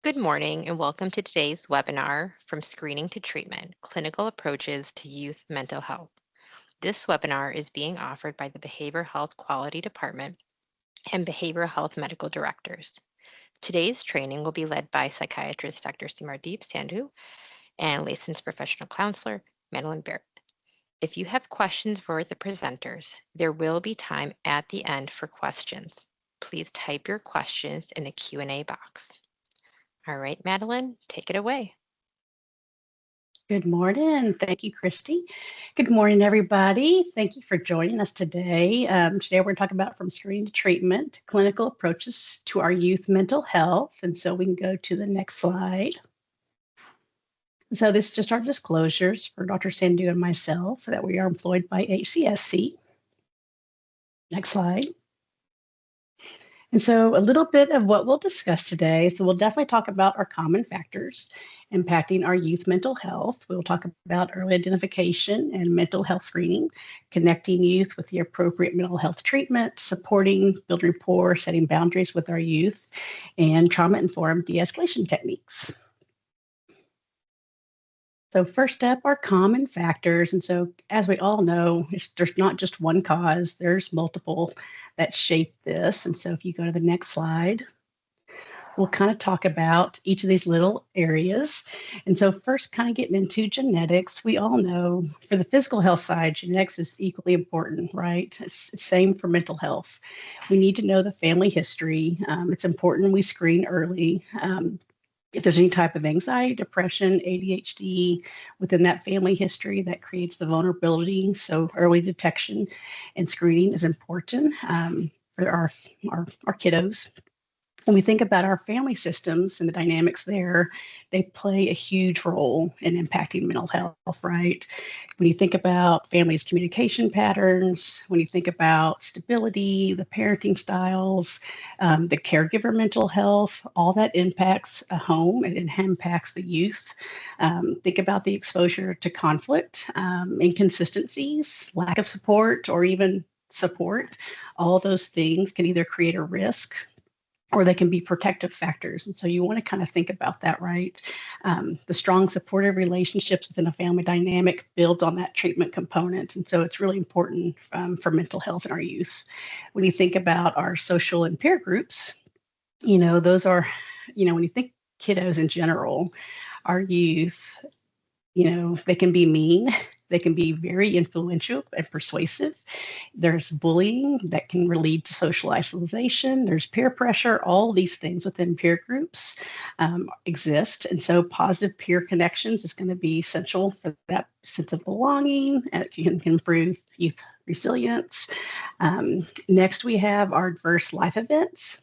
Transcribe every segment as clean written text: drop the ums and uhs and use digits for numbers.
Good morning and welcome to today's webinar, From Screening to Treatment, Clinical Approaches to Youth Mental Health. This webinar is being offered by the Behavioral Health Quality Department and Behavioral Health Medical Directors. Today's training will be led by psychiatrist Dr. Simardeep Sandhu and licensed professional counselor Madeline Barrett. If you have questions for the presenters, there will be time at the end for questions. Please type your questions in the Q&A box. All right, Madeline, take it away. Good morning. Thank you, Christy. Good morning, everybody. Thank you for joining us today. Today, we're going to talk about from screening to treatment, clinical approaches to our youth mental health. And so we can go to the next slide. So this is just our disclosures for Dr. Sandhu and myself that we are employed by HCSC. Next slide. And so a little bit of what we'll discuss today. So we'll definitely talk about our common factors impacting our youth mental health. We'll talk about early identification and mental health screening, connecting youth with the appropriate mental health treatment, supporting, building rapport, setting boundaries with our youth, and trauma-informed de-escalation techniques. So first up are common factors. And so as we all know, there's not just one cause, there's multiple that shape this. And so if you go to the next slide, we'll kind of talk about each of these little areas. And so first kind of getting into genetics, we all know for the physical health side, genetics is equally important, right? It's the same for mental health. We need to know the family history. It's important we screen early. If there's any type of anxiety, depression, ADHD within that family history, that creates the vulnerability. So early detection and screening is important for our kiddos. When we think about our family systems and the dynamics there, they play a huge role in impacting mental health, right? When you think about families' communication patterns, when you think about stability, the parenting styles, the caregiver mental health, all that impacts a home and it impacts the youth. Think about the exposure to conflict, inconsistencies, lack of support, or even support. All those things can either create a risk or they can be protective factors. And so you want to kind of think about that, right? The strong supportive relationships within a family dynamic builds on that treatment component. And so it's really important for mental health in our youth. When you think about our social and peer groups, those are, when you think kiddos in general, our youth, they can be mean, they can be very influential and persuasive. There's bullying that can lead to social isolation. There's peer pressure. All these things within peer groups exist. And so positive peer connections is going to be essential for that sense of belonging, and it can improve youth resilience. Next, we have our adverse life events.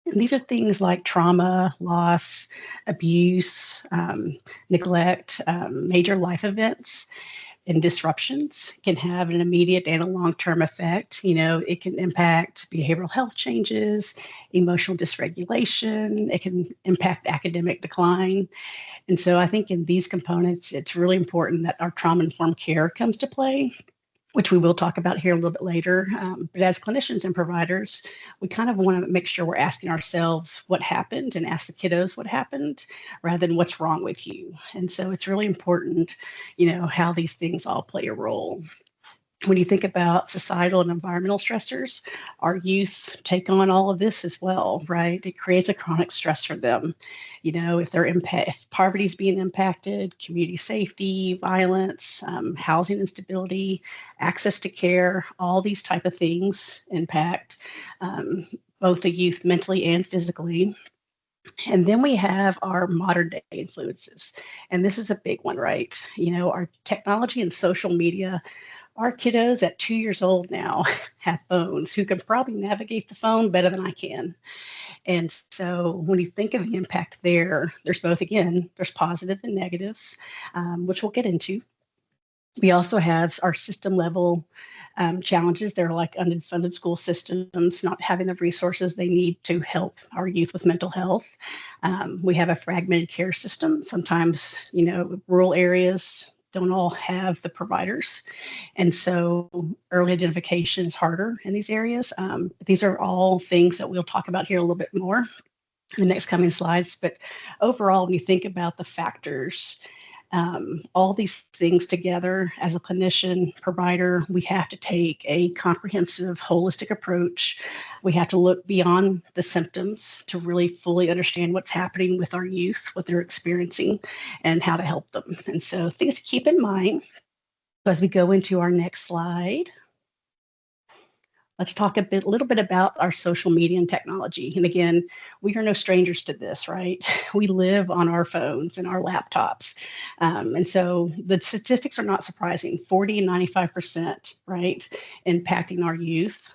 And these are things like trauma, loss, abuse, neglect, major life events and disruptions can have an immediate and a long-term effect. It can impact behavioral health changes, emotional dysregulation. It can impact academic decline. And so I think in these components, it's really important that our trauma-informed care comes to play, which we will talk about here a little bit later. But as clinicians and providers, we kind of want to make sure we're asking ourselves what happened and ask the kiddos what happened rather than what's wrong with you. And so it's really important, how these things all play a role. When you think about societal and environmental stressors, our youth take on all of this as well, right? It creates a chronic stress for them. If poverty is being impacted, community safety, violence, housing instability, access to care, all these type of things impact both the youth mentally and physically. And then we have our modern day influences. And this is a big one, right? Our technology and social media. Our kiddos at 2 years old now have phones who can probably navigate the phone better than I can. And so when you think of the impact there's both, again, there's positive and negatives, which we'll get into. We also have our system level challenges. They're like unfunded school systems, not having the resources they need to help our youth with mental health. We have a fragmented care system. Sometimes, rural areas don't all have the providers. And so early identification is harder in these areas. But these are all things that we'll talk about here a little bit more. the next coming slides. But overall, when you think about the factors, all these things together as a clinician, provider, we have to take a comprehensive, holistic approach. We have to look beyond the symptoms to really fully understand what's happening with our youth, what they're experiencing, and how to help them. And so, things to keep in mind. So as we go into our next slide, let's talk a little bit about our social media and technology. And again, we are no strangers to this, right? We live on our phones and our laptops. And so the statistics are not surprising, 40 and 95%, right? Impacting our youth.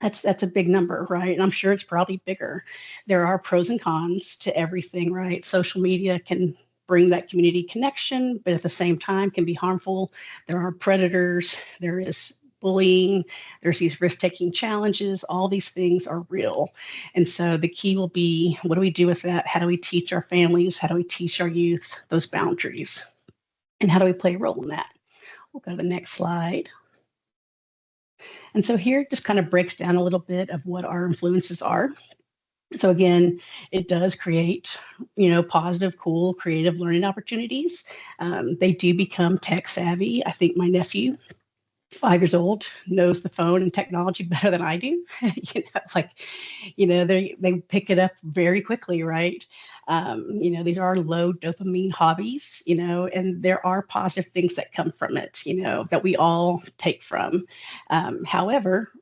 That's a big number, right? And I'm sure it's probably bigger. There are pros and cons to everything, right? Social media can bring that community connection, but at the same time can be harmful. There are predators, there is bullying, there's these risk-taking challenges. All these things are real. And so the key will be, what do we do with that? How do we teach our families? How do we teach our youth those boundaries? And how do we play a role in that? We'll go to the next slide. And so here it just kind of breaks down a little bit of what our influences are. So again, it does create, positive, cool, creative learning opportunities. They do become tech savvy. I think my nephew, 5 years old, knows the phone and technology better than I do. They pick it up very quickly, right? These are low dopamine hobbies, and there are positive things that come from it, that we all take from. However,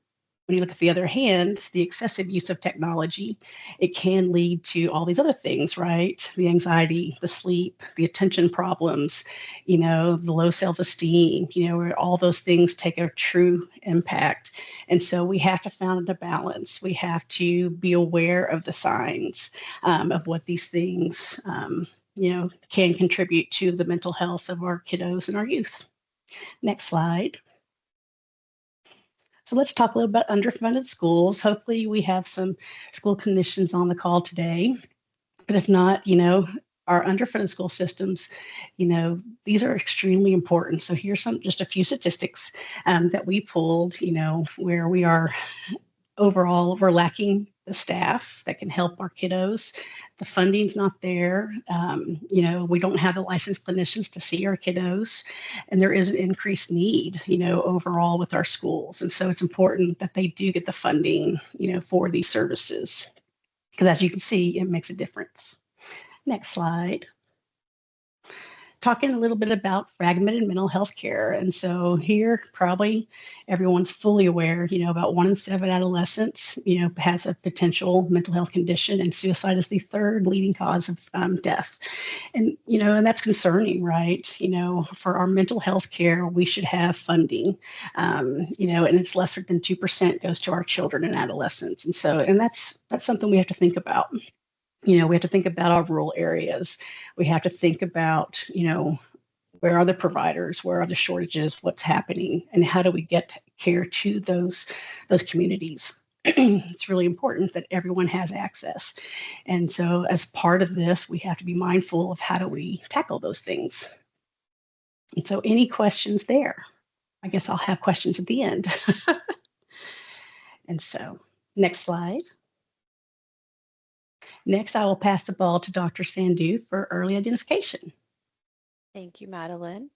when you look at the other hand, the excessive use of technology, it can lead to all these other things, right? The anxiety, the sleep, the attention problems, the low self-esteem, where all those things take a true impact. And so we have to find a balance. We have to be aware of the signs of what these things, can contribute to the mental health of our kiddos and our youth. Next slide. So let's talk a little about underfunded schools. Hopefully we have some school clinicians on the call today. But if not, our underfunded school systems, these are extremely important. So here's just a few statistics that we pulled, where we are overall, we're lacking the staff that can help our kiddos. The funding's not there. We don't have the licensed clinicians to see our kiddos, and there is an increased need, overall with our schools. And so it's important that they do get the funding, for these services, because as you can see, it makes a difference. Next slide. Talking a little bit about fragmented mental health care. And so here, probably everyone's fully aware, about 1 in 7 adolescents, has a potential mental health condition, and suicide is the third leading cause of death. And, and that's concerning, right? For our mental health care, we should have funding, and it's lesser than 2% goes to our children and adolescents. And so, and that's something we have to think about. We have to think about our rural areas. We have to think about, where are the providers? Where are the shortages? What's happening? And how do we get care to those communities? It's really important that everyone has access. And so as part of this, we have to be mindful of how do we tackle those things. And so any questions there? I guess I'll have questions at the end. And so next slide. Next, I will pass the ball to Dr. Sandhu for early identification. Thank you, Madeline.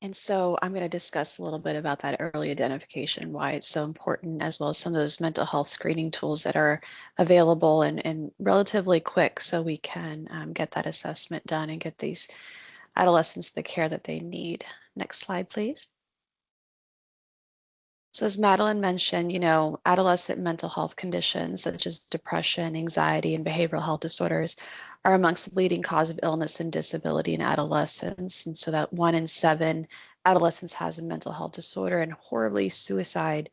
And so I'm going to discuss a little bit about that early identification, why it's so important, as well as some of those mental health screening tools that are available and relatively quick, so we can get that assessment done and get these adolescents the care that they need. Next slide, please. So as Madeline mentioned, adolescent mental health conditions such as depression, anxiety, and behavioral health disorders are amongst the leading cause of illness and disability in adolescents. And so that 1 in 7 adolescents has a mental health disorder, and horribly, suicide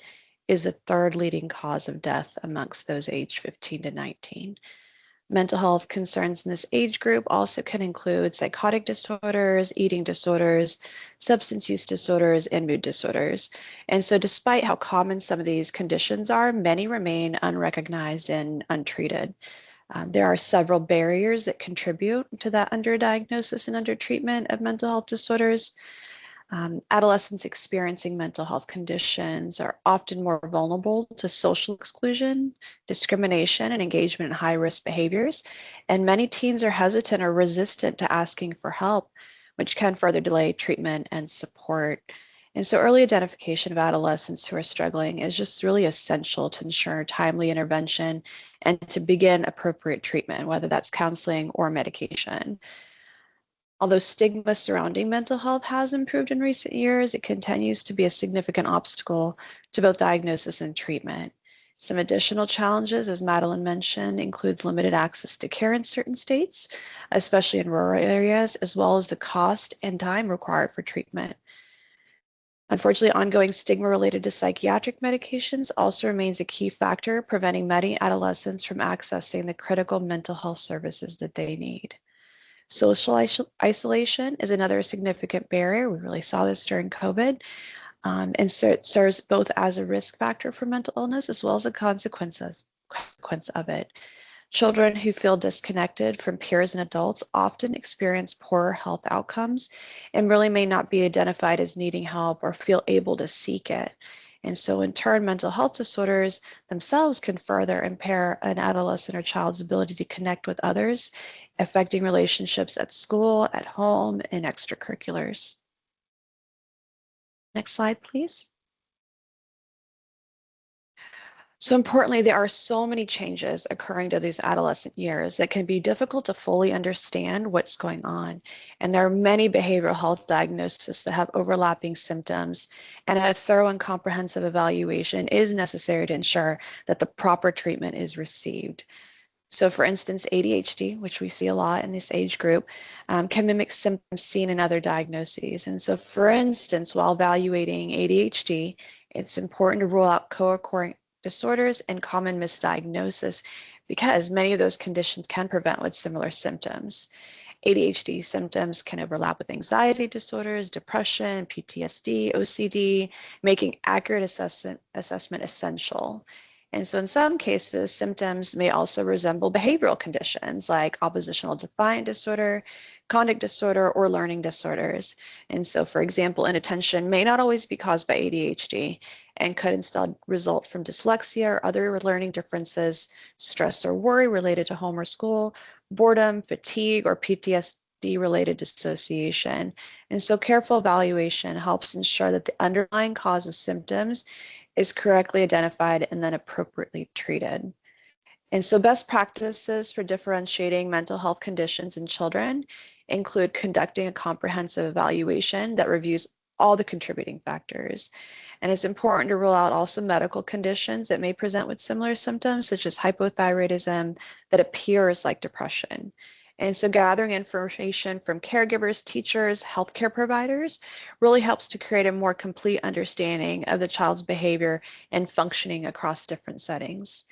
is the third leading cause of death amongst those aged 15 to 19. Mental health concerns in this age group also can include psychotic disorders, eating disorders, substance use disorders, and mood disorders. And so despite how common some of these conditions are, many remain unrecognized and untreated. There are several barriers that contribute to that underdiagnosis and undertreatment of mental health disorders. Adolescents experiencing mental health conditions are often more vulnerable to social exclusion, discrimination, and engagement in high-risk behaviors. And many teens are hesitant or resistant to asking for help, which can further delay treatment and support. And so early identification of adolescents who are struggling is just really essential to ensure timely intervention and to begin appropriate treatment, whether that's counseling or medication. Although stigma surrounding mental health has improved in recent years, it continues to be a significant obstacle to both diagnosis and treatment. Some additional challenges, as Madeline mentioned, includes limited access to care in certain states, especially in rural areas, as well as the cost and time required for treatment. Unfortunately, ongoing stigma related to psychiatric medications also remains a key factor, preventing many adolescents from accessing the critical mental health services that they need. Social isolation is another significant barrier. We really saw this during COVID, and so it serves both as a risk factor for mental illness as well as a consequence of it. Children who feel disconnected from peers and adults often experience poorer health outcomes and really may not be identified as needing help or feel able to seek it. And so in turn, mental health disorders themselves can further impair an adolescent or child's ability to connect with others, affecting relationships at school, at home, and extracurriculars. Next slide, please. So importantly, there are so many changes occurring to these adolescent years that can be difficult to fully understand what's going on. And there are many behavioral health diagnoses that have overlapping symptoms, and a thorough and comprehensive evaluation is necessary to ensure that the proper treatment is received. So for instance, ADHD, which we see a lot in this age group, can mimic symptoms seen in other diagnoses. And so for instance, while evaluating ADHD, it's important to rule out co-occurring disorders and common misdiagnosis because many of those conditions can present with similar symptoms. ADHD symptoms can overlap with anxiety disorders, depression, PTSD, OCD, making accurate assessment essential. And so in some cases, symptoms may also resemble behavioral conditions like oppositional defiant disorder, conduct disorder, or learning disorders. And so, for example, inattention may not always be caused by ADHD and could instead result from dyslexia or other learning differences, stress or worry related to home or school, boredom, fatigue, or PTSD related dissociation. And so careful evaluation helps ensure that the underlying cause of symptoms is correctly identified and then appropriately treated. And so best practices for differentiating mental health conditions in children include conducting a comprehensive evaluation that reviews all the contributing factors. And it's important to rule out also medical conditions that may present with similar symptoms, such as hypothyroidism that appears like depression. And so gathering information from caregivers, teachers, healthcare providers really helps to create a more complete understanding of the child's behavior and functioning across different settings.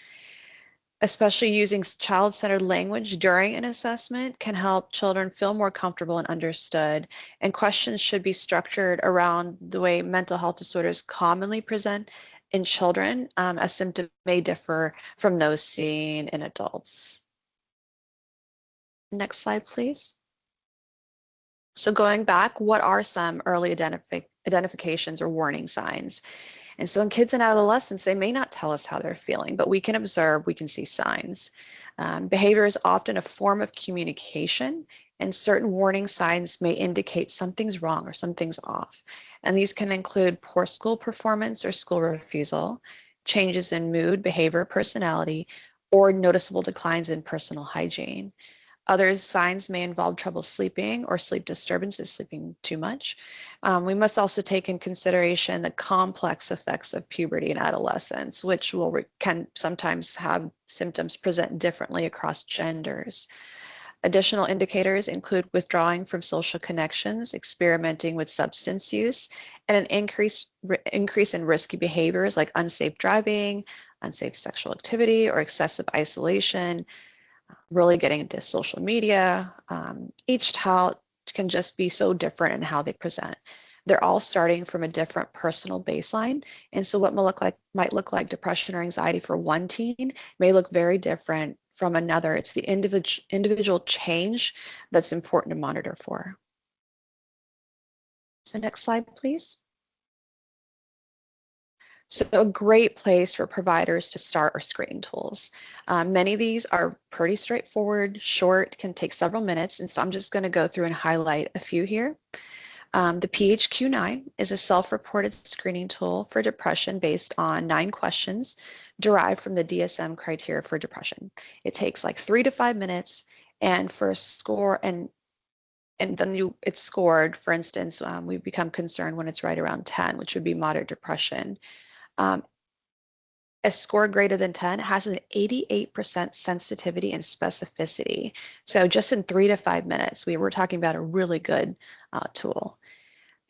Especially using child-centered language during an assessment can help children feel more comfortable and understood. And questions should be structured around the way mental health disorders commonly present in children, as symptoms may differ from those seen in adults. Next slide, please. So going back, what are some early identifications or warning signs? And so in kids and adolescents, they may not tell us how they're feeling, but we can observe, we can see signs. Behavior is often a form of communication, and certain warning signs may indicate something's wrong or something's off. And these can include poor school performance or school refusal, changes in mood, behavior, personality, or noticeable declines in personal hygiene. Other signs may involve trouble sleeping or sleep disturbances, sleeping too much. We must also take in consideration the complex effects of puberty and adolescence, which can sometimes have symptoms present differently across genders. Additional indicators include withdrawing from social connections, experimenting with substance use, and an increase in risky behaviors like unsafe driving, unsafe sexual activity, or excessive isolation, really getting into social media. Each child can just be so different in how they present. They're all starting from a different personal baseline. And so what might look like depression or anxiety for one teen may look very different from another. It's the individual change that's important to monitor for. So next slide, please. So a great place for providers to start are screening tools. Many of these are pretty straightforward, short, can take several minutes. And so I'm just going to go through and highlight a few here. The PHQ-9 is a self-reported screening tool for depression based on 9 questions derived from the DSM criteria for depression. It takes like 3 to 5 minutes, and for a score, and then it's scored. For instance, we become concerned when it's right around 10, which would be moderate depression. A score greater than 10 has an 88% sensitivity and specificity. So just in 3 to 5 minutes, we were talking about a really good tool.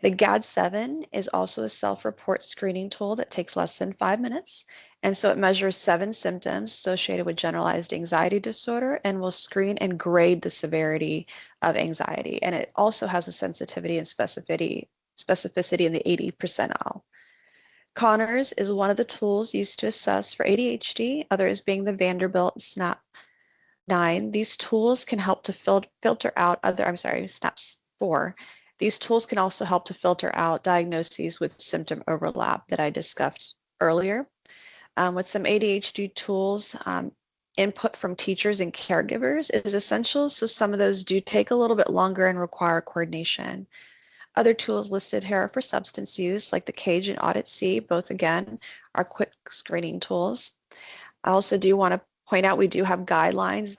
The GAD-7 is also a self-report screening tool that takes less than 5 minutes. And so it measures 7 symptoms associated with generalized anxiety disorder and will screen and grade the severity of anxiety. And it also has a sensitivity and specificity in the 80th percentile. Conners is one of the tools used to assess for ADHD, others being the Vanderbilt SNAP-9. These tools can help to filter out SNAP-4. These tools can also help to filter out diagnoses with symptom overlap that I discussed earlier. With some ADHD tools, input from teachers and caregivers is essential, so some of those do take a little bit longer and require coordination. Other tools listed here are for substance use, like the CAGE and Audit C. Both, again, are quick screening tools. I also do want to point out we do have guidelines,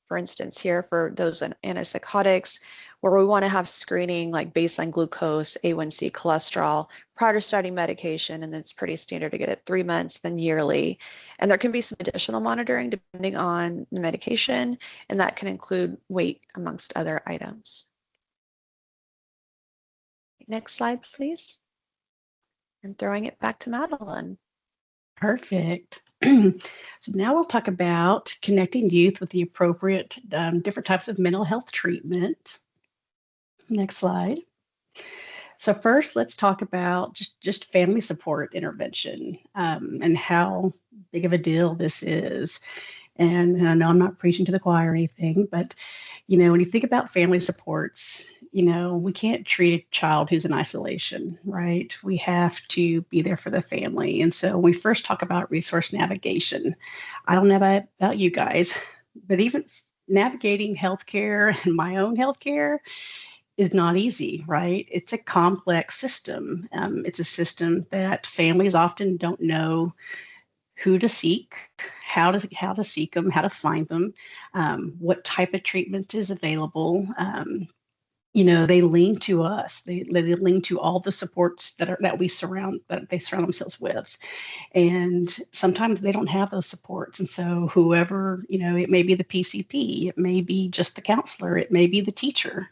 for instance, here for those antipsychotics, where we want to have screening like baseline glucose, A1C, cholesterol, prior to starting medication, and it's pretty standard to get it 3 months, then yearly. And there can be some additional monitoring depending on the medication, and that can include weight amongst other items. Next slide, please. And throwing it back to Madeline. Perfect. So now we'll talk about connecting youth with the appropriate different types of mental health treatment. Next slide. So first, let's talk about just family support intervention and how big of a deal this is. And I know I'm not preaching to the choir or anything, but when you think about family supports, we can't treat a child who's in isolation, right? We have to be there for the family. And so when we first talk about resource navigation, I don't know about you guys, but even navigating healthcare and my own healthcare is not easy, right? It's a complex system. It's a system that families often don't know who to seek, how to seek them, how to find them, what type of treatment is available. They lean to us. They lean to all the supports that they surround themselves with, and sometimes they don't have those supports. And so whoever, it may be the PCP, it may be just the counselor, it may be the teacher.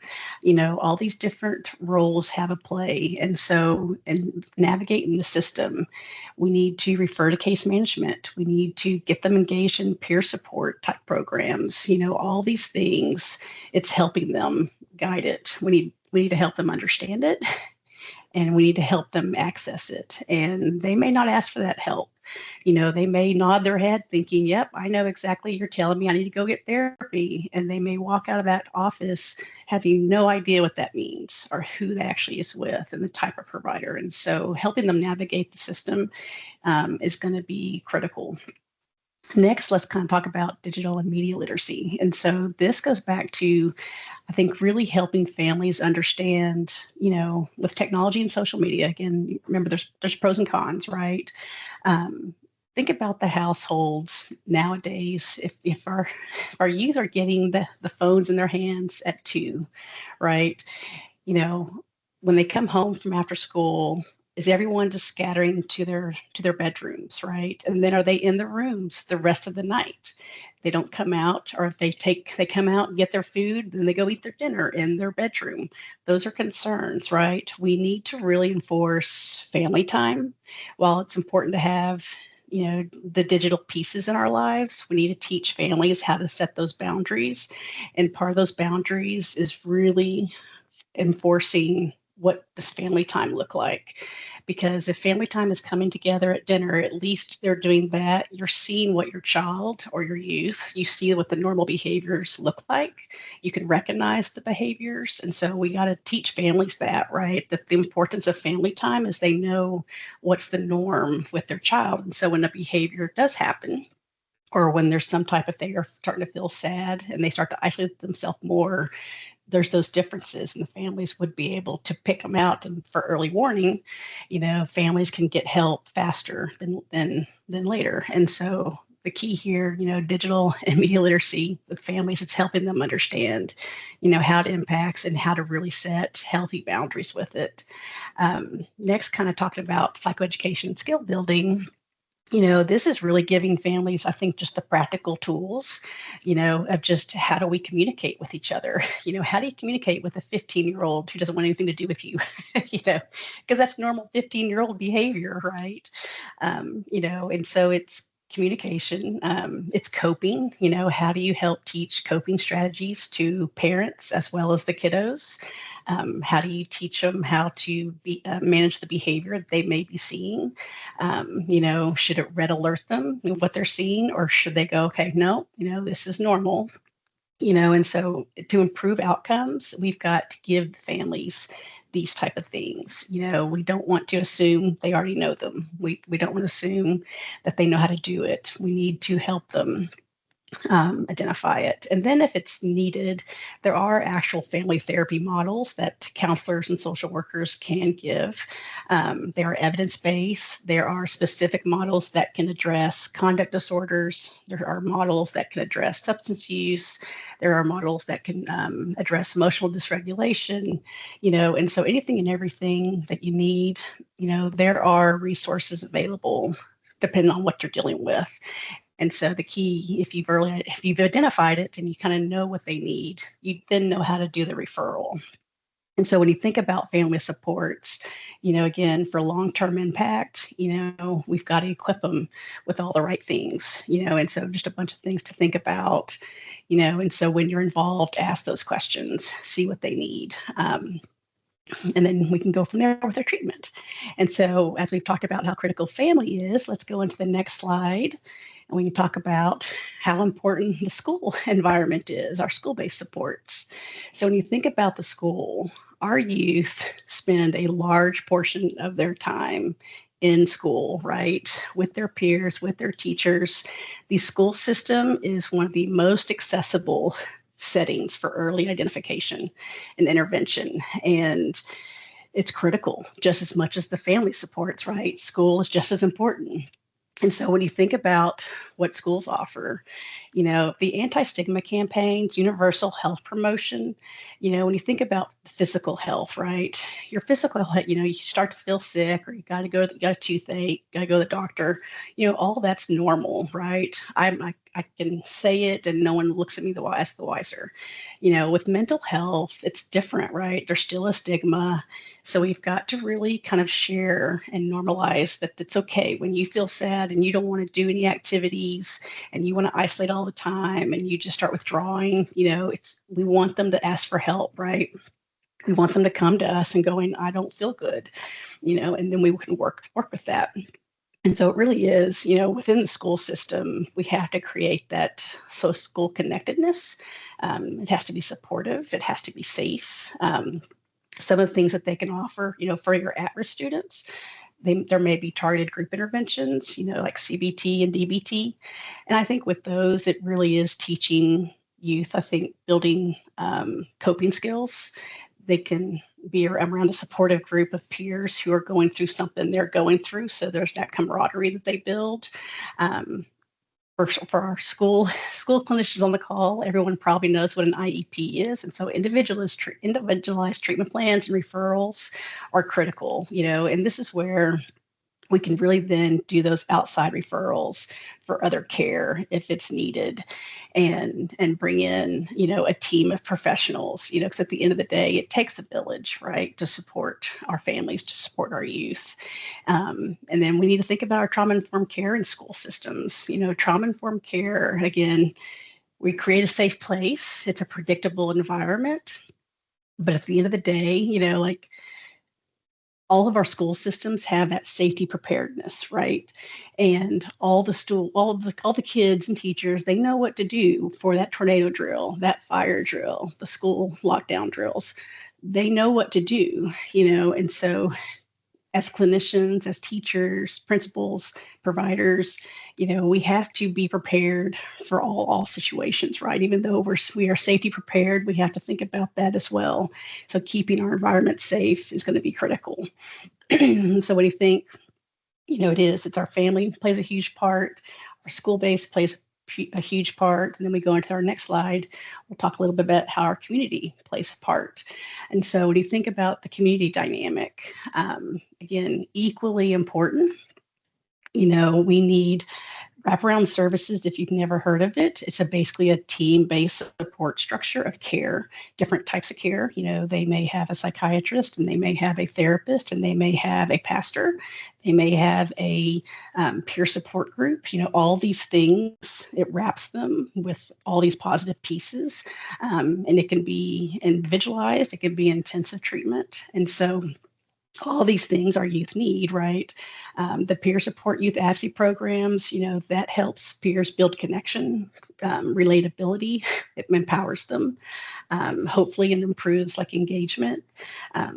All these different roles have a play. And so, in navigating the system, we need to refer to case management. We need to get them engaged in peer support type programs. All these things. It's helping them guide it. We need to help them understand it, and we need to help them access it. And they may not ask for that help. They may nod their head thinking, yep, I know exactly, you're telling me I need to go get therapy. And they may walk out of that office having no idea what that means or who that actually is with and the type of provider. And so helping them navigate the system is going to be critical. Next, let's kind of talk about digital and media literacy. And so this goes back to, I think, really helping families understand, with technology and social media. Again, remember, there's pros and cons, right? Think about the households nowadays. If our youth are getting the phones in their hands at 2, right? When they come home from after school, is everyone just scattering to their bedrooms, right? And then are they in the rooms the rest of the night? They don't come out, or if they come out and get their food, then they go eat their dinner in their bedroom. Those are concerns, right? We need to really enforce family time. While it's important to have, the digital pieces in our lives, we need to teach families how to set those boundaries. And part of those boundaries is really enforcing what does family time look like? Because if family time is coming together at dinner, at least they're doing that. You're seeing what your child or your youth, you see what the normal behaviors look like. You can recognize the behaviors. And so we got to teach families that, right? That the importance of family time is they know what's the norm with their child. And so when a behavior does happen, or when there's some type of they are starting to feel sad and they start to isolate themselves more, there's those differences, and the families would be able to pick them out. And for early warning, families can get help faster than later. And so the key here, digital and media literacy with families, it's helping them understand, how it impacts and how to really set healthy boundaries with it. Next, kind of talking about psychoeducation and skill building. This is really giving families, I think, just the practical tools, of just how do we communicate with each other? How do you communicate with a 15-year-old who doesn't want anything to do with you? Because that's normal 15-year-old behavior, right? And so it's communication, it's coping. How do you help teach coping strategies to parents as well as the kiddos? How do you teach them how to manage the behavior that they may be seeing? Should it red alert them what they're seeing, or should they go, okay, no, this is normal? And so to improve outcomes, we've got to give families these type of things. We don't want to assume they already know them. We don't want to assume that they know how to do it. We need to help them identify it. And then if it's needed, there are actual family therapy models that counselors and social workers can give. They are evidence-based. There are specific models that can address conduct disorders. There are models that can address substance use. There are models that can address emotional dysregulation, and so anything and everything that you need, there are resources available depending on what you're dealing with. And so the key, if you've identified it and you kind of know what they need, you then know how to do the referral. And so when you think about family supports, again, for long-term impact, we've got to equip them with all the right things, and so just a bunch of things to think about, and so when you're involved, ask those questions, see what they need. And then we can go from there with our treatment. And so as we've talked about how critical family is, let's go into the next slide. And we can talk about how important the school environment is, our school-based supports. So when you think about the school, our youth spend a large portion of their time in school, right? With their peers, with their teachers. The school system is one of the most accessible settings for early identification and intervention. And it's critical just as much as the family supports, right? School is just as important. And so when you think about what schools offer, the anti-stigma campaigns, universal health promotion, when you think about physical health, right? Your physical health, you start to feel sick, or you got a toothache, got to go to the doctor, all that's normal, right? I can say it and no one looks at me the wiser. With mental health, it's different, right? There's still a stigma. So we've got to really kind of share and normalize that it's okay when you feel sad and you don't want to do any activities and you want to isolate all the time and you just start withdrawing. We want them to ask for help, right? We want them to come to us and going, I don't feel good, and then we can work with that. And so it really is, within the school system, we have to create that school connectedness. It has to be supportive. It has to be safe. Some of the things that they can offer, for your at-risk students, there may be targeted group interventions, like CBT and DBT. And I think with those, it really is teaching youth, I think, building coping skills. They can be around a supportive group of peers who are going through something they're going through. So there's that camaraderie that they build. For our school clinicians on the call, everyone probably knows what an IEP is. And so individualized treatment plans and referrals are critical, and this is where we can really then do those outside referrals for other care if it's needed, and bring in, a team of professionals, because at the end of the day, it takes a village, right, to support our families, to support our youth. And then we need to think about our trauma-informed care in school systems. Trauma-informed care, again, we create a safe place. It's a predictable environment. But at the end of the day, all of our school systems have that safety preparedness, right? And all the kids and teachers, they know what to do for that tornado drill, that fire drill, the school lockdown drills. They know what to do, and so as clinicians, as teachers, principals, providers, we have to be prepared for all situations, right? Even though we are safety prepared, we have to think about that as well. So keeping our environment safe is going to be critical. So what do you think? It's our family plays a huge part. Our school base plays a huge part. And then we go into our next slide. We'll talk a little bit about how our community plays a part. And so when you think about the community dynamic, again, equally important, we need wraparound services. If you've never heard of it, it's basically a team-based support structure of care, different types of care. They may have a psychiatrist, and they may have a therapist, and they may have a pastor. They may have a peer support group. All these things, it wraps them with all these positive pieces. And it can be individualized. It can be intensive treatment. And so all these things our youth need, right? The peer support youth advocacy programs, that helps peers build connection, relatability. It empowers them. Hopefully it improves engagement.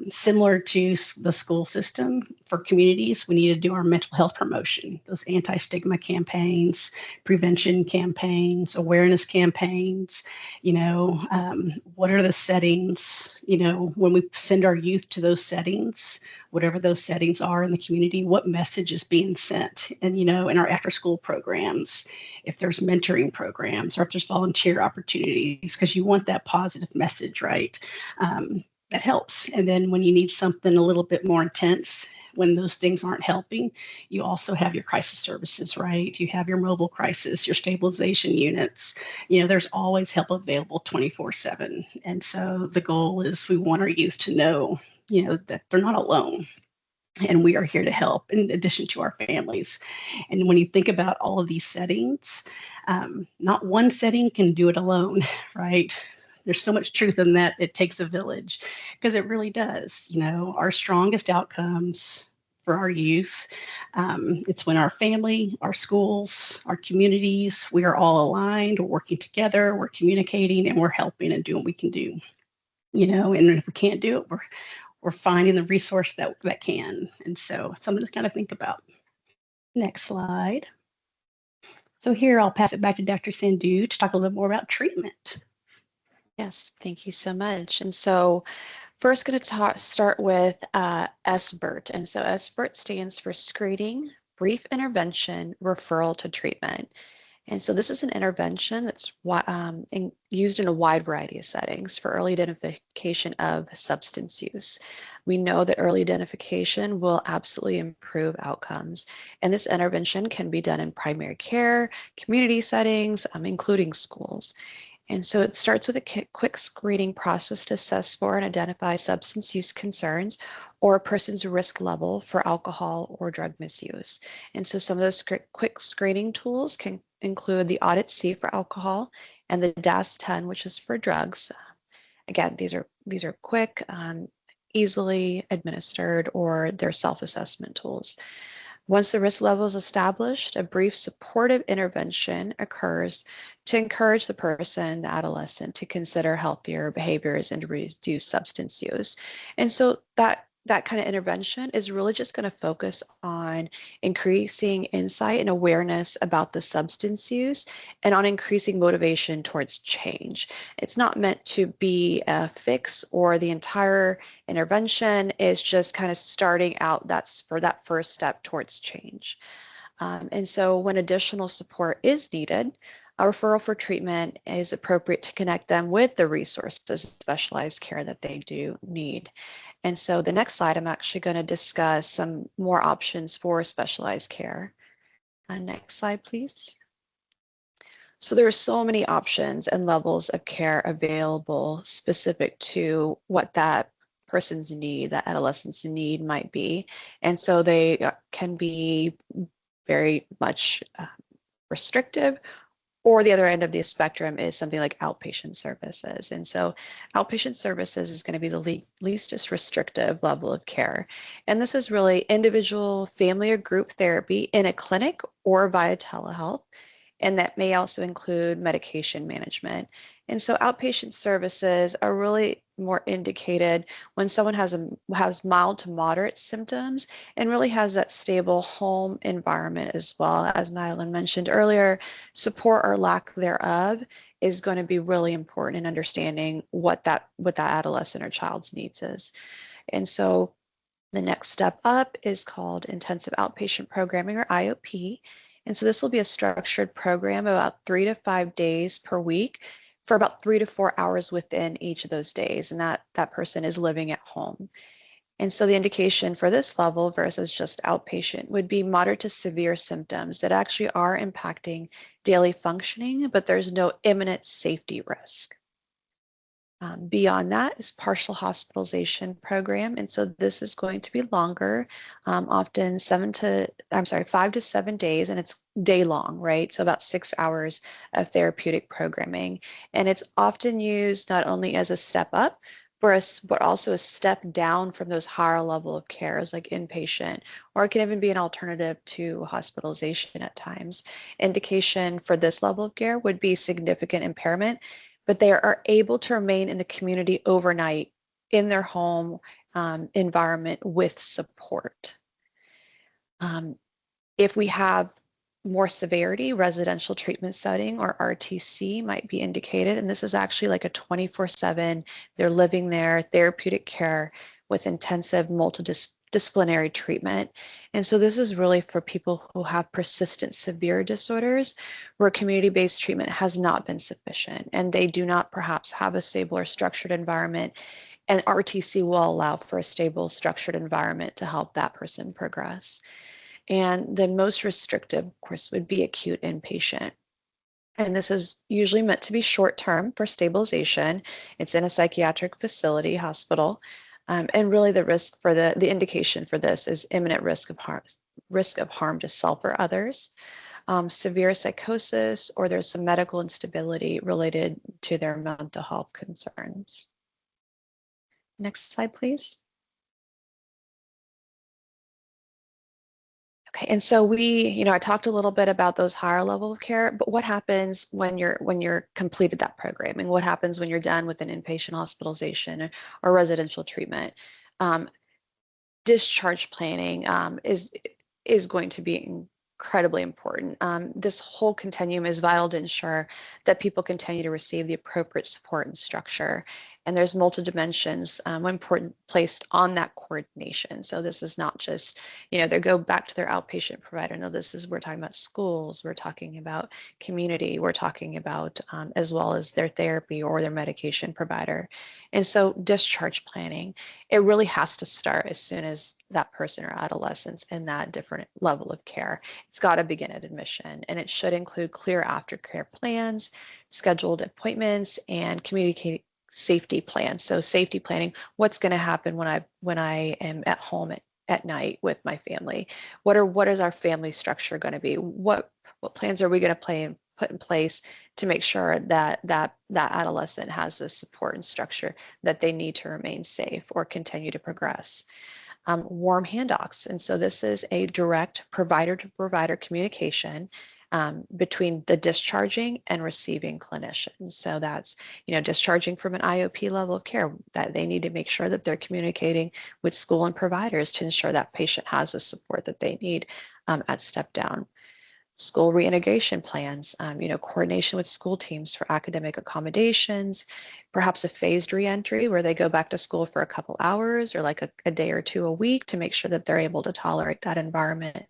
Similar to the school system, for communities, we need to do our mental health promotion, those anti-stigma campaigns, prevention campaigns, awareness campaigns. What are the settings, when we send our youth to those settings, whatever those settings are in the community, what message is being sent? And, in our after school programs, if there's mentoring programs or if there's volunteer opportunities, because you want that positive message, right? That helps. And then when you need something a little bit more intense, when those things aren't helping, you also have your crisis services, right? You have your mobile crisis, your stabilization units. There's always help available 24/7. And so the goal is we want our youth to know, that they're not alone. And we are here to help in addition to our families. And when you think about all of these settings, not one setting can do it alone, right? There's so much truth in that. It takes a village, because it really does. Our strongest outcomes for our youth, it's when our family, our schools, our communities, we are all aligned, we're working together, we're communicating, and we're helping and doing what we can do. And if we can't do it, we're finding the resource that can. And so something to kind of think about. Next slide. So here I'll pass it back to Dr. Sandhu to talk a little bit more about treatment. Yes, thank you so much. And so first going to start with SBIRT. And so SBIRT stands for Screening, Brief Intervention, Referral to Treatment. And so this is an intervention that's used in a wide variety of settings for early identification of substance use. We know that early identification will absolutely improve outcomes. And this intervention can be done in primary care, community settings, including schools. And so it starts with a quick screening process to assess for and identify substance use concerns or a person's risk level for alcohol or drug misuse. And so some of those quick screening tools can include the Audit-C for alcohol and the DASS-10, which is for drugs. Again, these are quick, easily administered, or they're self-assessment tools. Once the risk level is established, a brief supportive intervention occurs to encourage the person, the adolescent, to consider healthier behaviors and to reduce substance use. And so that kind of intervention is really just going to focus on increasing insight and awareness about the substance use and on increasing motivation towards change. It's not meant to be a fix, or the entire intervention is just kind of starting out. That's for that first step towards change. And so when additional support is needed, a referral for treatment is appropriate to connect them with the resources, specialized care that they do need. And so the next slide, I'm actually going to discuss some more options for specialized care. Next slide, please. So there are so many options and levels of care available specific to what that person's need, that adolescent's need might be. And so they can be very much restrictive, Or the other end of the spectrum is something like outpatient services. And so outpatient services is going to be the least restrictive level of care. And this is really individual, family, or group therapy in a clinic or via telehealth. And that may also include medication management. And so outpatient services are really more indicated when someone has mild to moderate symptoms and really has that stable home environment as well. As Madeline mentioned earlier, support or lack thereof is going to be really important in understanding what that adolescent or child's needs is. And so the next step up is called Intensive Outpatient Programming, or IOP. And so this will be a structured program about 3 to 5 days per week for about 3 to 4 hours within each of those days. And that person is living at home. And so the indication for this level versus just outpatient would be moderate to severe symptoms that actually are impacting daily functioning, but there's no imminent safety risk. Beyond that is partial hospitalization program. And so this is going to be longer, often 5 to 7 days, and it's day long, right? So about 6 hours of therapeutic programming. And it's often used not only as a step up, but also a step down from those higher level of cares like inpatient, or it can even be an alternative to hospitalization at times. Indication for this level of care would be significant impairment, but they are able to remain in the community overnight in their home environment with support. If we have more severity, residential treatment setting or RTC might be indicated. And this is actually like a 24/7, they're living there, therapeutic care with intensive multidisciplinary treatment. And so this is really for people who have persistent severe disorders where community-based treatment has not been sufficient and they do not perhaps have a stable or structured environment. And RTC will allow for a stable, structured environment to help that person progress. And the most restrictive, of course, would be acute inpatient. And this is usually meant to be short term for stabilization. It's in a psychiatric facility, hospital. And really the risk for the indication for this is imminent risk of harm to self or others, severe psychosis, or there's some medical instability related to their mental health concerns. Next slide, please. Okay, and so I talked a little bit about those higher level of care, but what happens when you're completed that programming? What happens when you're done with an inpatient hospitalization or residential treatment? Discharge planning is going to be incredibly important. This whole continuum is vital to ensure that people continue to receive the appropriate support and structure. And there's multiple dimensions important placed on that coordination. So this is not just, they go back to their outpatient provider. No, we're talking about schools, we're talking about community, we're talking about as well as their therapy or their medication provider. And so discharge planning, it really has to start as soon as that person or adolescent's in that different level of care. It's got to begin at admission, and it should include clear aftercare plans, scheduled appointments, and communicate safety plans. So safety planning, what's going to happen when I am at home at night with my family? What is our family structure going to be? What plans are we going to put in place to make sure that adolescent has the support and structure that they need to remain safe or continue to progress? Warm handoffs. And so this is a direct provider-to-provider communication between the discharging and receiving clinicians. So that's, discharging from an IOP level of care, that they need to make sure that they're communicating with school and providers to ensure that patient has the support that they need at step down. School reintegration plans, coordination with school teams for academic accommodations, perhaps a phased reentry where they go back to school for a couple hours or like a day or two a week to make sure that they're able to tolerate that environment.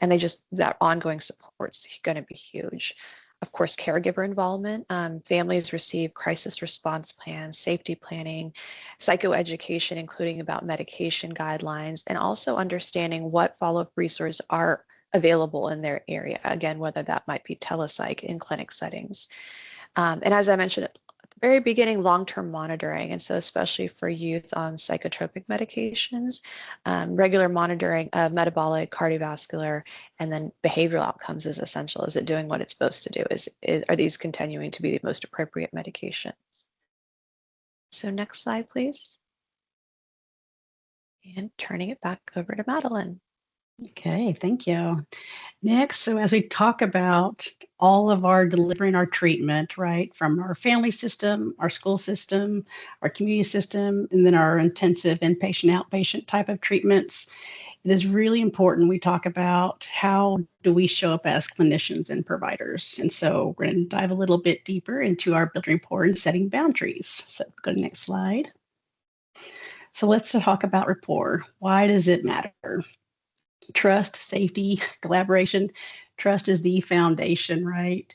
And that ongoing support is going to be huge. Of course, caregiver involvement. Families receive crisis response plans, safety planning, psychoeducation, including about medication guidelines, and also understanding what follow-up resources are available in their area. Again, whether that might be telepsych in clinic settings. And as I mentioned at the very beginning, long-term monitoring. And so especially for youth on psychotropic medications, regular monitoring of metabolic, cardiovascular, and then behavioral outcomes is essential. Is it doing what it's supposed to do? Are these continuing to be the most appropriate medications? So next slide, please. And turning it back over to Madeline. Okay, thank you. Next, so as we talk about all of our delivering our treatment, right, from our family system, our school system, our community system, and then our intensive inpatient, outpatient type of treatments, it is really important we talk about how do we show up as clinicians and providers. And so we're going to dive a little bit deeper into our building rapport and setting boundaries. So go to the next slide. So let's talk about rapport. Why does it matter? Trust, safety, collaboration. Trust is the foundation, right?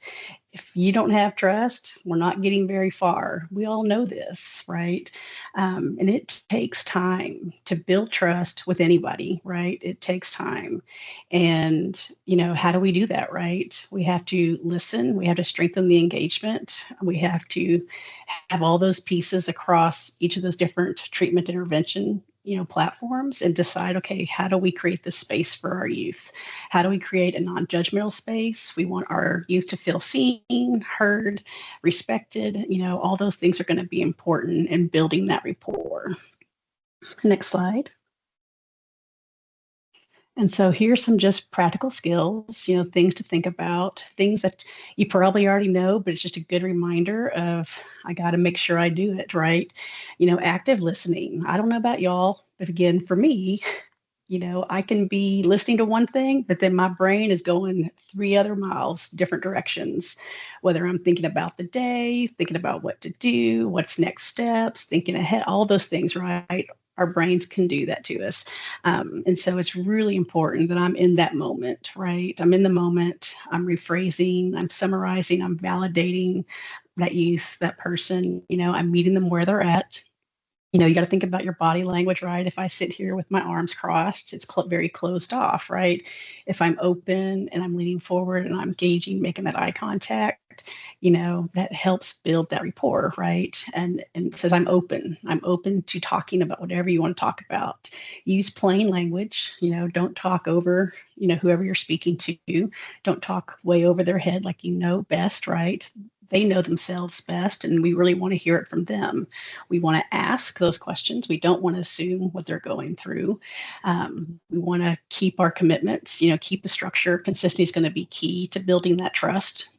If you don't have trust, we're not getting very far. We all know this, right? And it takes time to build trust with anybody, right? It takes time. And, how do we do that, right? We have to listen. We have to strengthen the engagement. We have to have all those pieces across each of those different treatment intervention platforms and decide, okay, how do we create this space for our youth? How do we create a non-judgmental space? We want our youth to feel seen, heard, respected. All those things are going to be important in building that rapport. Next slide. And so here's some just practical skills, things to think about, things that you probably already know, but it's just a good reminder of, I got to make sure I do it, right? Active listening. I don't know about y'all, but again, for me, I can be listening to one thing, but then my brain is going 3 other miles, different directions, whether I'm thinking about the day, thinking about what to do, what's next steps, thinking ahead, all those things, right? Our brains can do that to us. And so it's really important that I'm in that moment, right? I'm in the moment, I'm rephrasing, I'm summarizing, I'm validating that youth, that person, I'm meeting them where they're at. You got to think about your body language, right? If I sit here with my arms crossed, it's very closed off, right? If I'm open and I'm leaning forward and I'm gauging, making that eye contact, that helps build that rapport, right? And it says I'm open to talking about whatever you want to talk about. Use plain language, don't talk over, whoever you're speaking to. Don't talk way over their head like best, right? They know themselves best, and we really want to hear it from them. We want to ask those questions. We don't want to assume what they're going through. We want to keep our commitments, keep the structure. Consistency is going to be key to building that trust.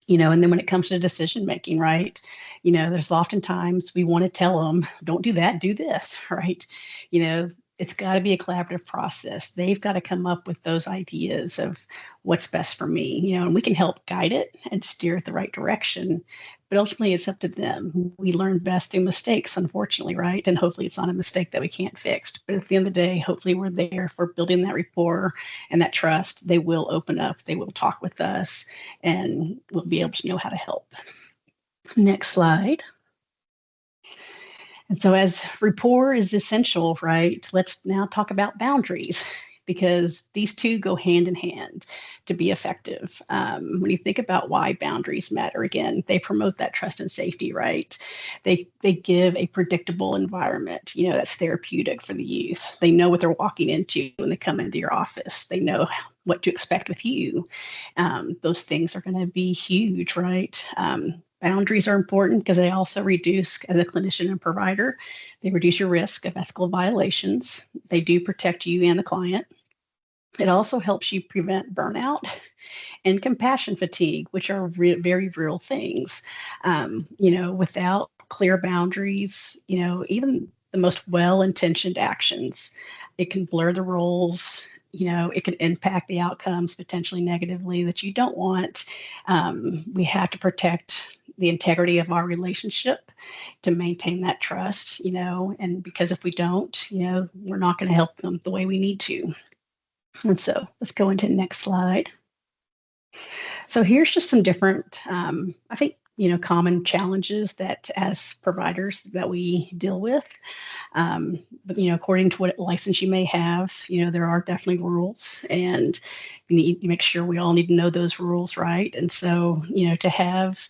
And then when it comes to decision making, right? There's oftentimes we want to tell them, don't do that, do this, right? It's got to be a collaborative process. They've got to come up with those ideas of what's best for me, and we can help guide it and steer it the right direction. But ultimately, it's up to them. We learn best through mistakes, unfortunately, right? And hopefully it's not a mistake that we can't fix. But at the end of the day, hopefully we're there for building that rapport and that trust. They will open up. They will talk with us, and we'll be able to know how to help. Next slide. And so as rapport is essential, right, let's now talk about boundaries, because these two go hand in hand to be effective. When you think about why boundaries matter, again, they promote that trust and safety, right? They give a predictable environment, that's therapeutic for the youth. They know what they're walking into when they come into your office. They know what to expect with you. Those things are going to be huge, right? Boundaries are important because they also reduce, as a clinician and provider, they reduce your risk of ethical violations. They do protect you and the client. It also helps you prevent burnout and compassion fatigue, which are very real things. Without clear boundaries, even the most well-intentioned actions, it can blur the roles. It can impact the outcomes potentially negatively that you don't want. We have to protect the integrity of our relationship to maintain that trust, and because if we don't, we're not going to help them the way we need to. And so let's go into the next slide. So here's just some different, I think, common challenges that as providers that we deal with. But, according to what license you may have, there are definitely rules, and you need to make sure we all need to know those rules, right? And so, to have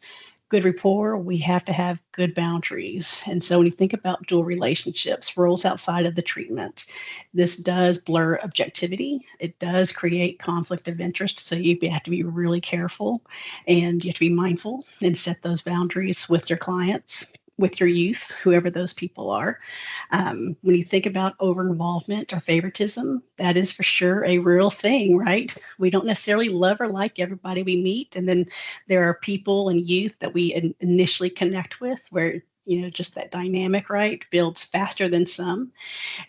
good rapport, we have to have good boundaries. And so when you think about dual relationships, roles outside of the treatment, this does blur objectivity. It does create conflict of interest. So you have to be really careful and you have to be mindful and set those boundaries with your clients, with your youth, whoever those people are. When you think about over involvement or favoritism, that is for sure a real thing, right? We don't necessarily love or like everybody we meet. And then there are people and youth that we initially connect with where just that dynamic, right, builds faster than some.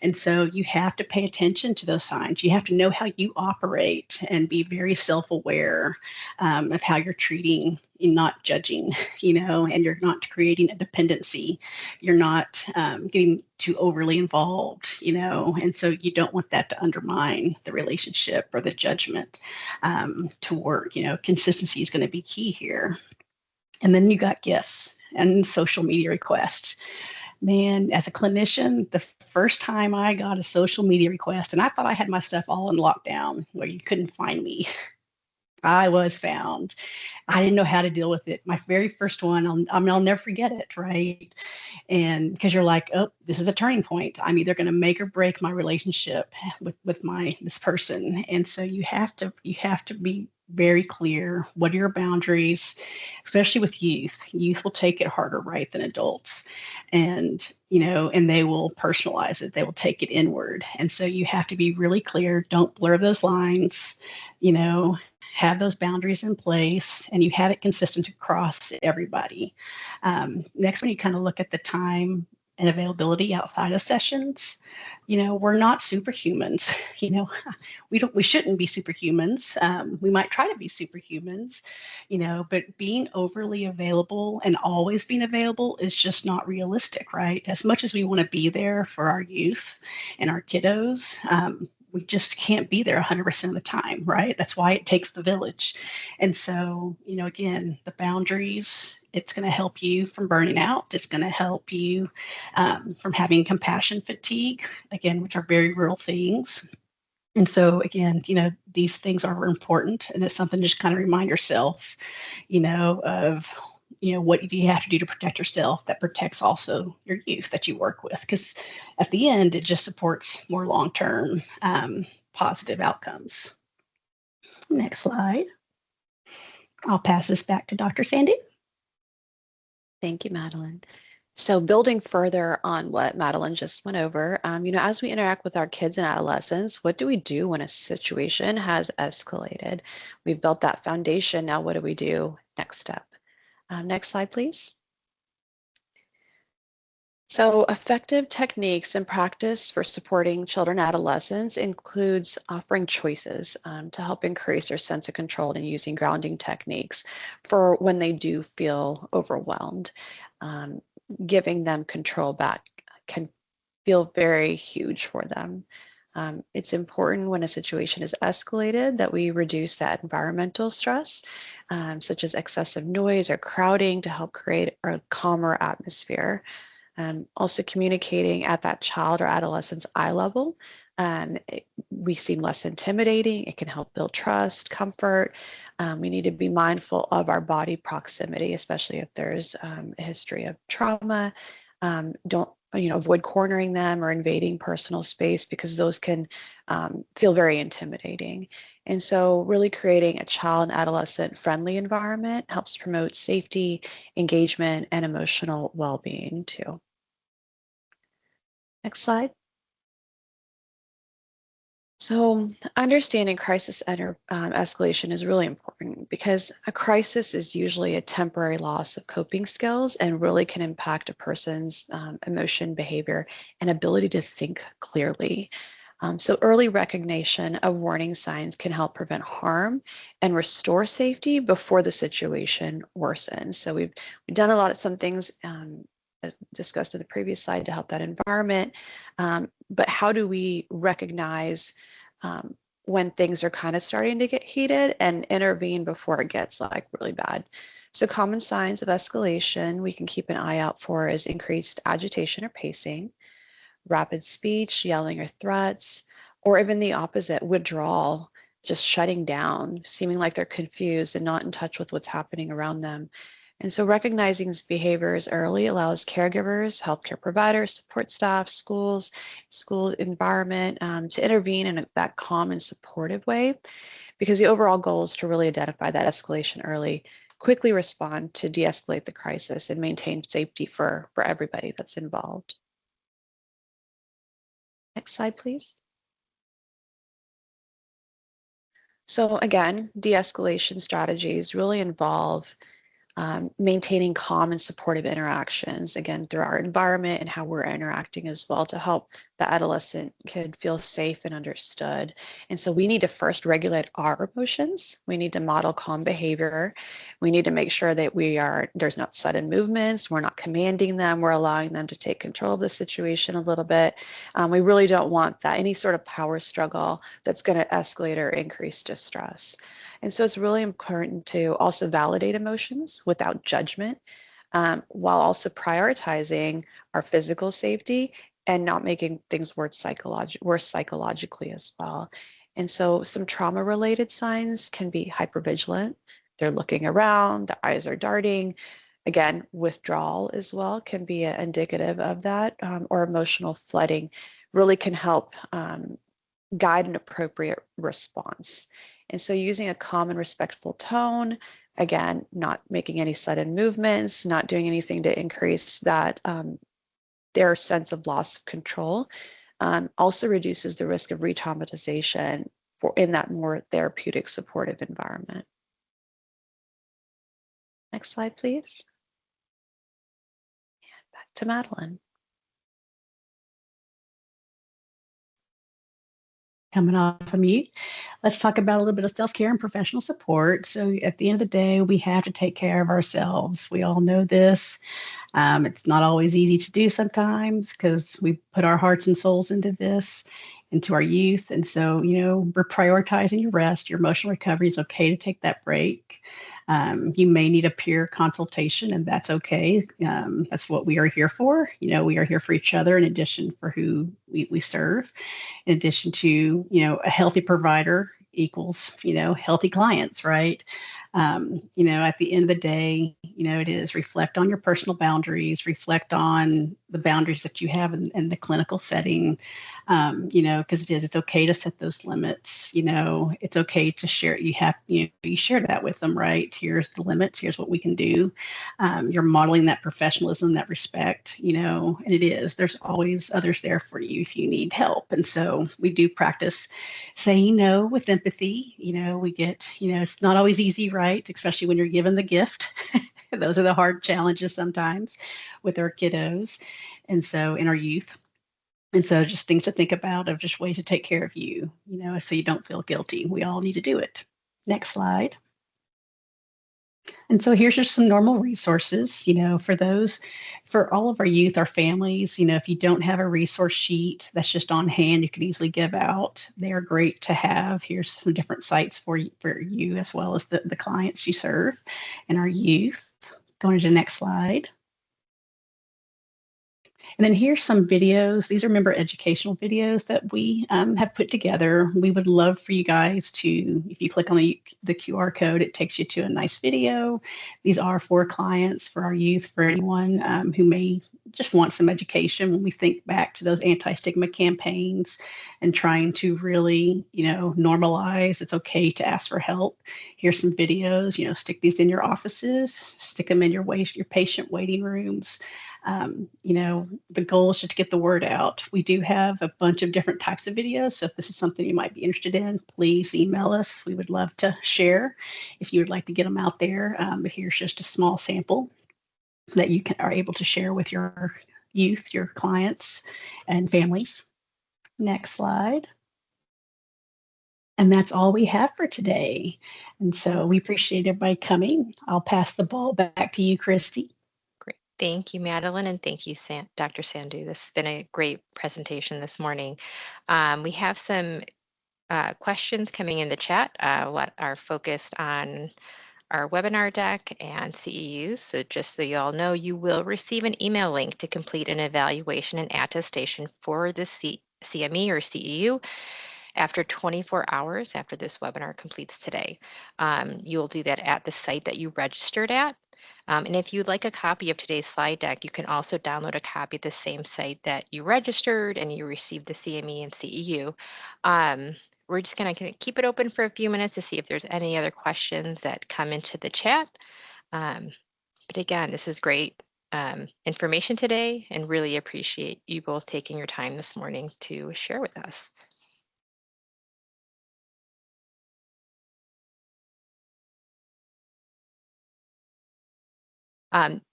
And so you have to pay attention to those signs. You have to know how you operate and be very self-aware of how you're treating and not judging, and you're not creating a dependency. You're not getting too overly involved, and so you don't want that to undermine the relationship or the judgment to work. Consistency is going to be key here. And then you got gifts and social media requests. Man, as a clinician, the first time I got a social media request, and I thought I had my stuff all in lockdown where you couldn't find me, I was found. I didn't know how to deal with it. My very first one, I'll never forget it, right? And because you're like, oh, this is a turning point. I'm either going to make or break my relationship with this person. And so you have to be very clear. What are your boundaries, especially with youth? Youth will take it harder, right, than adults. And, and they will personalize it. They will take it inward. And so you have to be really clear. Don't blur those lines, have those boundaries in place, and you have it consistent across everybody. Next, when you kind of look at the time and availability outside of sessions, we're not superhumans. We shouldn't be superhumans. We might try to be superhumans, but being overly available and always being available is just not realistic, right? As much as we want to be there for our youth and our kiddos, we just can't be there 100% of the time, right? That's why it takes the village. And so, again, the boundaries, it's going to help you from burning out. It's going to help you from having compassion fatigue, again, which are very real things. And so, again, these things are important. And it's something to just kind of remind yourself, of what do you have to do to protect yourself that protects also your youth that you work with? Because at the end, it just supports more long-term positive outcomes. Next slide. I'll pass this back to Dr. Sandy. Thank you, Madeline. So building further on what Madeline just went over, as we interact with our kids and adolescents, what do we do when a situation has escalated? We've built that foundation. Now, what do we do? Next step. Next slide, please. So effective techniques and practice for supporting children and adolescents includes offering choices to help increase their sense of control and using grounding techniques for when they do feel overwhelmed. Giving them control back can feel very huge for them. It's important when a situation is escalated that we reduce that environmental stress, such as excessive noise or crowding, to help create a calmer atmosphere. Also communicating at that child or adolescent's eye level, we seem less intimidating. It can help build trust, comfort. We need to be mindful of our body proximity, especially if there's a history of trauma. Don't avoid cornering them or invading personal space, because those can feel very intimidating. And so really creating a child and adolescent friendly environment helps promote safety, engagement, and emotional well-being too. Next slide. So understanding crisis escalation is really important, because a crisis is usually a temporary loss of coping skills and really can impact a person's emotion, behavior, and ability to think clearly. So early recognition of warning signs can help prevent harm and restore safety before the situation worsens. So we've done some things as discussed in the previous slide to help that environment. But how do we recognize when things are kind of starting to get heated and intervene before it gets really bad? So common signs of escalation we can keep an eye out for is increased agitation or pacing, rapid speech, yelling or threats, or even the opposite, withdrawal, just shutting down, seeming like they're confused and not in touch with what's happening around them. And so recognizing these behaviors early allows caregivers, healthcare providers, support staff, school environment to intervene in that calm and supportive way, because the overall goal is to really identify that escalation early, quickly respond to de-escalate the crisis, and maintain safety for everybody that's involved. Next slide, please. So again, de-escalation strategies really involve maintaining calm and supportive interactions, again, through our environment and how we're interacting as well, to help the adolescent kid feel safe and understood. And so we need to first regulate our emotions. We need to model calm behavior. We need to make sure that there's not sudden movements. We're not commanding them. We're allowing them to take control of the situation a little bit. We really don't want that, any sort of power struggle that's going to escalate or increase distress. And so it's really important to also validate emotions without judgment, while also prioritizing our physical safety and not making things worse psychologically as well. And so some trauma-related signs can be hypervigilant. They're looking around, the eyes are darting. Again, withdrawal as well can be indicative of that, or emotional flooding really can help guide an appropriate response. And so using a calm and respectful tone, again, not making any sudden movements, not doing anything to increase that their sense of loss of control, also reduces the risk of re-traumatization in that more therapeutic supportive environment. Next slide, please. And back to Madeline. Coming off of mute, let's talk about a little bit of self-care and professional support. So at the end of the day, we have to take care of ourselves. We all know this. It's not always easy to do sometimes because we put our hearts and souls into this, into our youth. And so, we're prioritizing your rest, your emotional recovery. It's okay to take that break. You may need a peer consultation, and that's okay. That's what we are here for. We are here for each other in addition for who we serve. In addition to, a healthy provider equals, healthy clients, right? At the end of the day, it is reflect on your personal boundaries, reflect on the boundaries that you have in the clinical setting, because it's okay to set those limits. It's okay to share. You share that with them, right? Here's the limits. Here's what we can do. You're modeling that professionalism, that respect, and there's always others there for you if you need help. And so we do practice saying no with empathy. We get, it's not always easy, right? Especially when you're given the gift. Those are the hard challenges sometimes with our kiddos. And so in our youth. And so just things to think about of just ways to take care of you, so you don't feel guilty. We all need to do it. Next slide. And so here's just some normal resources, for all of our youth, our families, if you don't have a resource sheet that's just on hand, you can easily give out. They are great to have. Here's some different sites for you as well as the clients you serve and our youth. Going to the next slide. And then here's some videos. These are member educational videos that we have put together. We would love for you guys to, if you click on the QR code, it takes you to a nice video. These are for clients, for our youth, for anyone who may just want some education when we think back to those anti-stigma campaigns and trying to really, normalize it's okay to ask for help. Here's some videos, stick these in your offices, stick them in your patient waiting rooms. The goal is just to get the word out. We do have a bunch of different types of videos. So if this is something you might be interested in, please email us. We would love to share if you would like to get them out there. But here's just a small sample that you are able to share with your youth, your clients, and families. Next slide. And that's all we have for today. And so we appreciate everybody coming. I'll pass the ball back to you, Christy. Great. Thank you, Madeline, and thank you, Dr. Sandhu. This has been a great presentation this morning. We have some questions coming in the chat. What are focused on our webinar deck and CEUs. So just so you all know, you will receive an email link to complete an evaluation and attestation for the CME or CEU after 24 hours after this webinar completes today. You will do that at the site that you registered at. And if you'd like a copy of today's slide deck, you can also download a copy at the same site that you registered and you received the CME and CEU. We're just going to keep it open for a few minutes to see if there's any other questions that come into the chat. But again, this is great information today, and really appreciate you both taking your time this morning to share with us.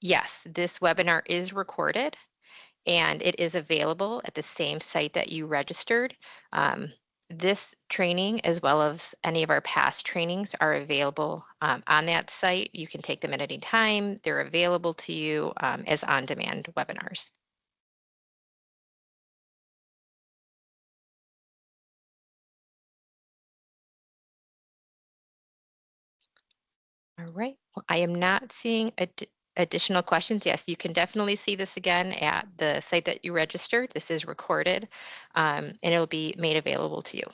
Yes, this webinar is recorded and it is available at the same site that you registered. This training, as well as any of our past trainings, are available on that site. You can take them at any time. They're available to you as on-demand webinars. All right. Well, I am not seeing additional questions. Yes, you can definitely see this again at the site that you registered. This is recorded and it'll be made available to you.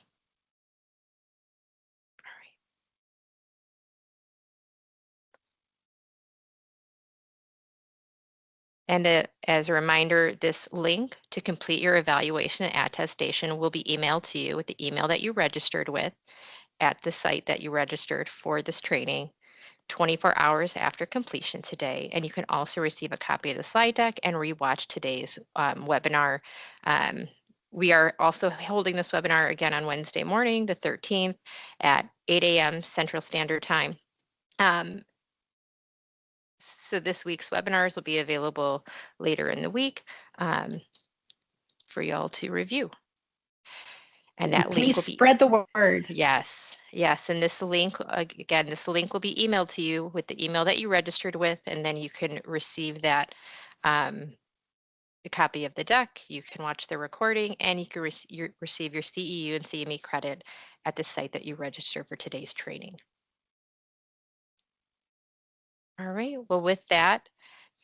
And as a reminder, this link to complete your evaluation and attestation will be emailed to you with the email that you registered with at the site that you registered for this training 24 hours after completion today. And you can also receive a copy of the slide deck and rewatch today's webinar. We are also holding this webinar again on Wednesday morning, the 13th at 8 a.m. Central Standard Time. So this week's webinars will be available later in the week for y'all to review. And that link Please will be spread the word. Yes, yes. And this link, again, this link will be emailed to you with the email that you registered with, and then you can receive that a copy of the deck. You can watch the recording, and you can receive your CEU and CME credit at the site that you registered for today's training. All right. Well, with that,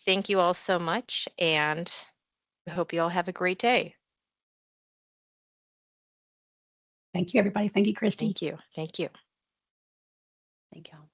thank you all so much, and I hope you all have a great day. Thank you, everybody. Thank you, Christy. Thank you. Thank you. Thank you.